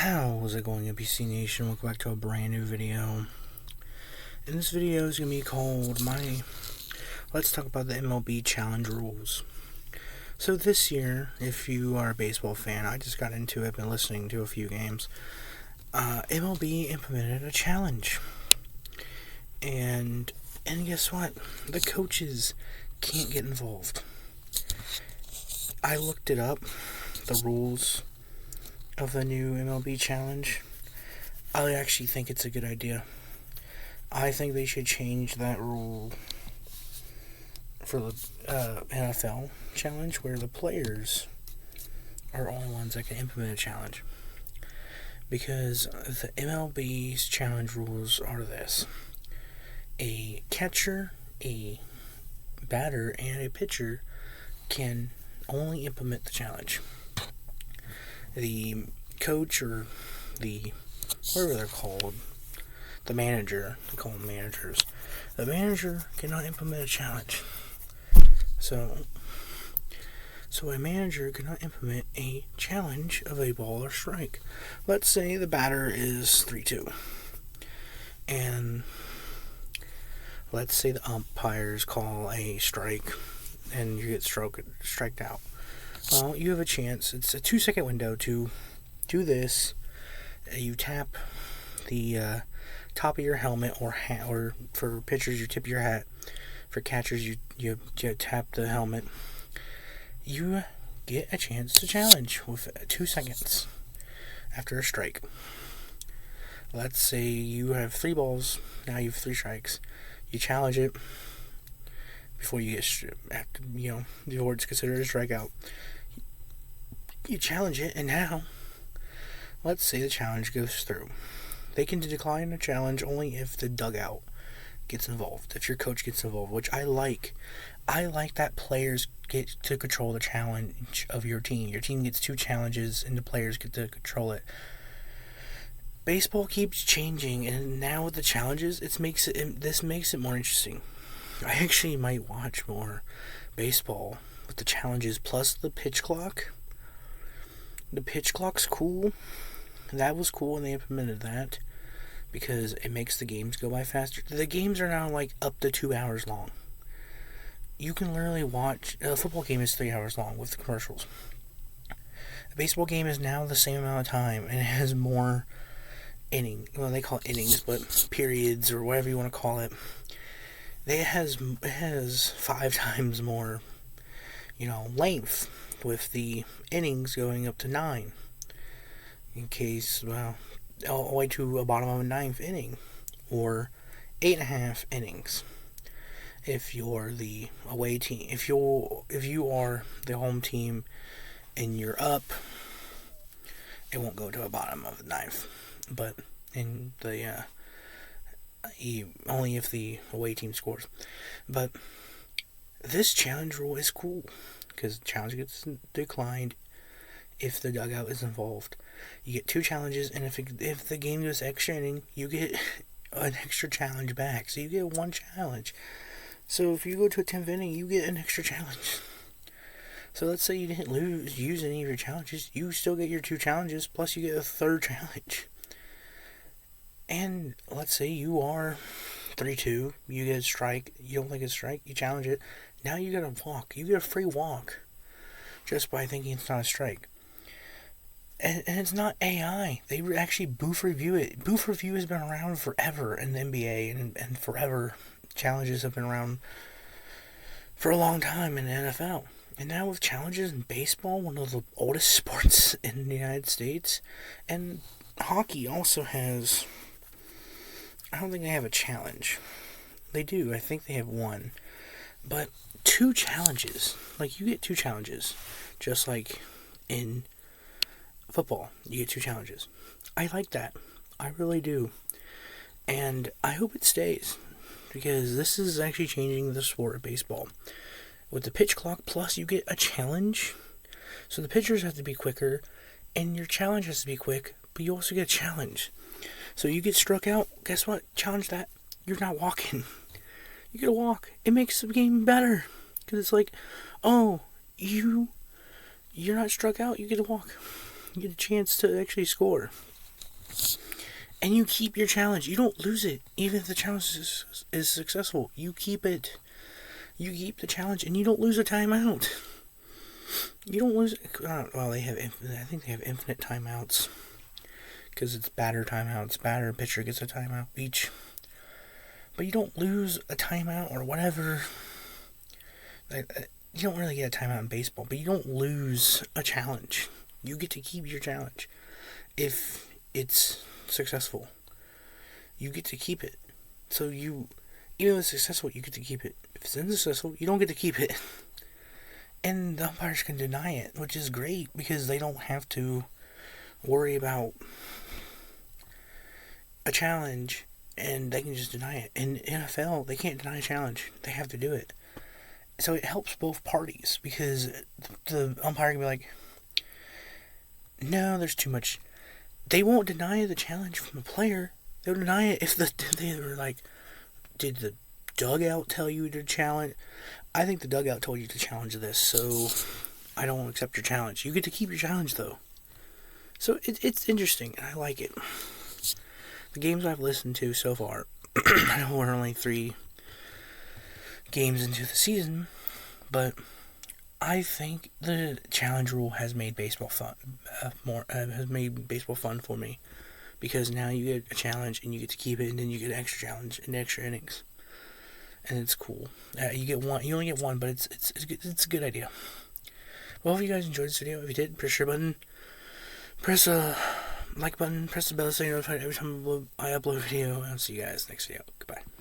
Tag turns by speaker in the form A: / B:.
A: How's it going, NPC Nation? Welcome back to a brand new video. And this video is going to be called Let's talk about the MLB Challenge rules. So this year, if you are a baseball fan, I just got into it, been listening to a few games. MLB implemented a challenge. And guess what? The coaches can't get involved. I looked it up, the rules of the new MLB challenge. I actually think it's a good idea. I think they should change that rule for the NFL challenge, where the players are all ones that can implement a challenge. Because the MLB's challenge rules are this: a catcher, a batter, and a pitcher can only implement the challenge. The coach, or the whatever they're called, the manager, they call them managers, the manager cannot implement a challenge. So a manager cannot implement a challenge of a ball or strike. Let's say the batter is 3-2, and let's say the umpires call a strike and you get striked out. Well, you have a chance. It's a 2-second window to do this. You tap the top of your helmet or hat, or for pitchers you tip your hat. For catchers you tap the helmet. You get a chance to challenge with 2 seconds after a strike. Let's say you have 3 balls. Now you have 3 strikes. You challenge it before you get before it's considered a strikeout. You challenge it, and now, let's say the challenge goes through. They can decline the challenge only if the dugout gets involved, if your coach gets involved, which I like. I like that players get to control the challenge of your team. Your team gets 2 challenges, and the players get to control it. Baseball keeps changing, and now with the challenges, this makes it more interesting. I actually might watch more baseball with the challenges, plus the pitch clock. The pitch clock's cool. That was cool when they implemented that, because it makes the games go by faster. The games are now like up to 2 hours long. You can literally watch a football game is 3 hours long with the commercials. A baseball game is now the same amount of time, and it has more innings. Well, they call it innings, but periods or whatever you want to call it. It has 5 times more, length, with the innings going up to 9. In case, all the way to a bottom of a 9th inning, or 8.5 innings. If you're the away team, if you are the home team and you're up, it won't go to a bottom of the 9th. But in the only if the away team scores. But this challenge rule is cool, because the challenge gets declined if the dugout is involved. You get 2 challenges, and if the game goes extra inning, you get an extra challenge back. So you get 1 challenge. So if you go to a 10th inning, you get an extra challenge. So let's say you didn't use any of your challenges, you still get your 2 challenges, plus you get a 3rd challenge. And let's say you are 3-2, you get a strike, you don't think it's a strike, you challenge it. Now you get a walk. You get a free walk just by thinking it's not a strike. And it's not AI. They actually booth review it. Booth review has been around forever in the NBA, and forever. Challenges have been around for a long time in the NFL. And now with challenges in baseball, one of the oldest sports in the United States, and hockey also has, I don't think they have a challenge. They do. I think they have 1. But 2 challenges. Like, you get 2 challenges. Just like in football, you get 2 challenges. I like that. I really do. And I hope it stays, because this is actually changing the sport of baseball. With the pitch clock, plus you get a challenge. So the pitchers have to be quicker, and your challenge has to be quick, but you also get a challenge. So you get struck out, guess what? Challenge that. You're not walking. You get a walk. It makes the game better. Because it's like, oh, you're not struck out, you get a walk. You get a chance to actually score. and you keep your challenge. You don't lose it, even if the challenge is successful. You keep it. You keep the challenge, and you don't lose a timeout. You don't lose. Well, they have. I think they have infinite timeouts because it's batter timeouts. Batter and pitcher gets a timeout each. But you don't lose a timeout or whatever. You don't really get a timeout in baseball, but you don't lose a challenge. You get to keep your challenge if it's successful. You get to keep it. So even if it's successful, you get to keep it. If it's unsuccessful, you don't get to keep it. And the umpires can deny it, which is great because they don't have to worry about a challenge and they can just deny it. In NFL, they can't deny a challenge. They have to do it. So it helps both parties because the umpire can be like, no, there's too much. They won't deny the challenge from the player. They'll deny it if they were like, did the dugout tell you to challenge? I think the dugout told you to challenge this, so I don't accept your challenge. You get to keep your challenge, though. So it's interesting, and I like it. The games I've listened to so far, I know we're only 3 games into the season, but I think the challenge rule has made baseball fun. Has made baseball fun for me, because now you get a challenge and you get to keep it, and then you get an extra challenge and extra innings. And it's cool. You get one. You only get one, but it's a good idea. Well, if you guys enjoyed this video, if you did, press the share button, press a like button, press the bell so you're notified every time I upload a video. I'll see you guys next video. Goodbye.